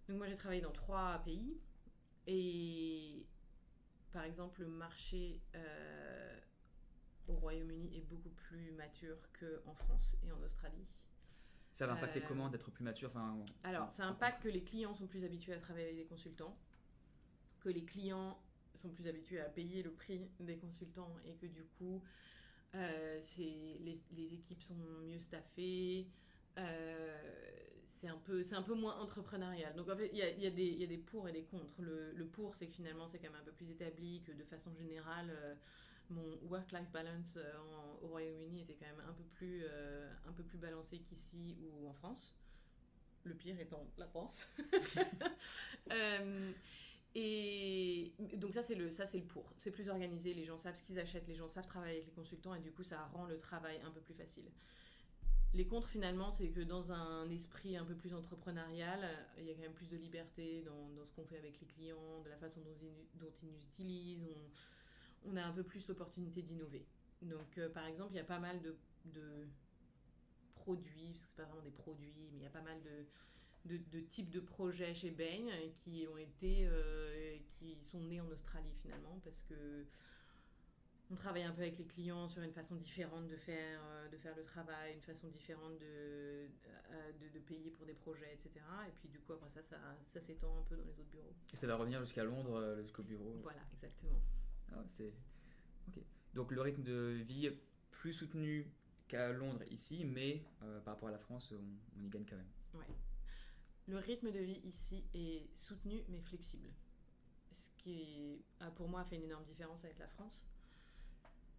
Donc moi j'ai travaillé dans 3 pays et par exemple le marché au Royaume-Uni est beaucoup plus mature qu'en France et en Australie. Ça va impacter Euh, comment d'être plus mature, enfin, alors ça impacte que les clients sont plus habitués à travailler avec des consultants, que les clients sont plus habitués à payer le prix des consultants et que du coup les équipes sont mieux staffées. C'est un peu moins entrepreneurial. Donc en fait, il y a des pour et des contre. Le pour, c'est que finalement, c'est quand même un peu plus établi, que de façon générale, mon work-life balance au Royaume-Uni était quand même un peu plus balancé qu'ici ou en France. Le pire étant la France. Euh, et donc ça c'est le pour. C'est plus organisé, les gens savent ce qu'ils achètent, les gens savent travailler avec les consultants et du coup ça rend le travail un peu plus facile. Les contres finalement c'est que dans un esprit un peu plus entrepreneurial, il y a quand même plus de liberté dans ce qu'on fait avec les clients, de la façon dont ils nous utilisent, on a un peu plus l'opportunité d'innover. Donc par exemple il y a pas mal de produits, parce que c'est pas vraiment des produits, mais il y a pas mal de types de projets chez Bain qui sont nés en Australie finalement parce que on travaille un peu avec les clients sur une façon différente de faire le travail, une façon différente de payer pour des projets, etc. Et puis du coup après ça s'étend un peu dans les autres bureaux. et ça va revenir jusqu'à Londres, jusqu'au bureau. Voilà, exactement. Ah, c'est ok. Donc le rythme de vie est plus soutenu qu'à Londres ici, mais par rapport à la France, on y gagne quand même. Ouais. Le rythme de vie ici est soutenu mais flexible. Ce qui, pour moi, a fait une énorme différence avec la France.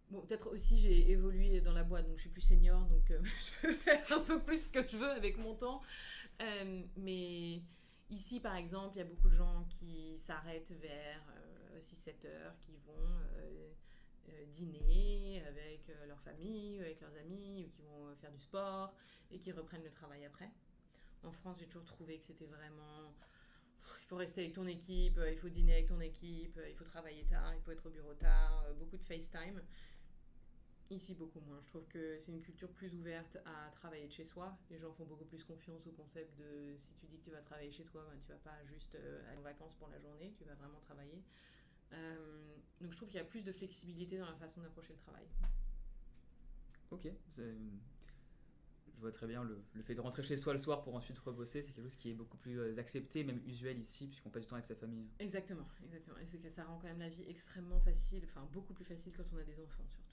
Bon, peut-être aussi j'ai évolué dans la boîte, donc je suis plus senior, donc je peux faire un peu plus ce que je veux avec mon temps. Mais ici, par exemple, il y a beaucoup de gens qui s'arrêtent vers 6-7 heures, qui vont dîner avec leur famille, ou avec leurs amis, ou qui vont faire du sport, et qui reprennent le travail après. En France, j'ai toujours trouvé que c'était vraiment il faut rester avec ton équipe, il faut dîner avec ton équipe, il faut travailler tard, il faut être au bureau tard, beaucoup de FaceTime. Ici, beaucoup moins. Je trouve que c'est une culture plus ouverte à travailler de chez soi. Les gens font beaucoup plus confiance au concept de si tu dis que tu vas travailler chez toi, ben, tu vas pas juste aller en vacances pour la journée, tu vas vraiment travailler. Donc je trouve qu'il y a plus de flexibilité dans la façon d'approcher le travail. Ok, je vois très bien le fait de rentrer chez soi le soir pour ensuite rebosser, c'est quelque chose qui est beaucoup plus accepté, même usuel ici, puisqu'on passe du temps avec sa famille. Exactement, exactement. Et c'est que ça rend quand même la vie extrêmement facile, enfin beaucoup plus facile quand on a des enfants surtout.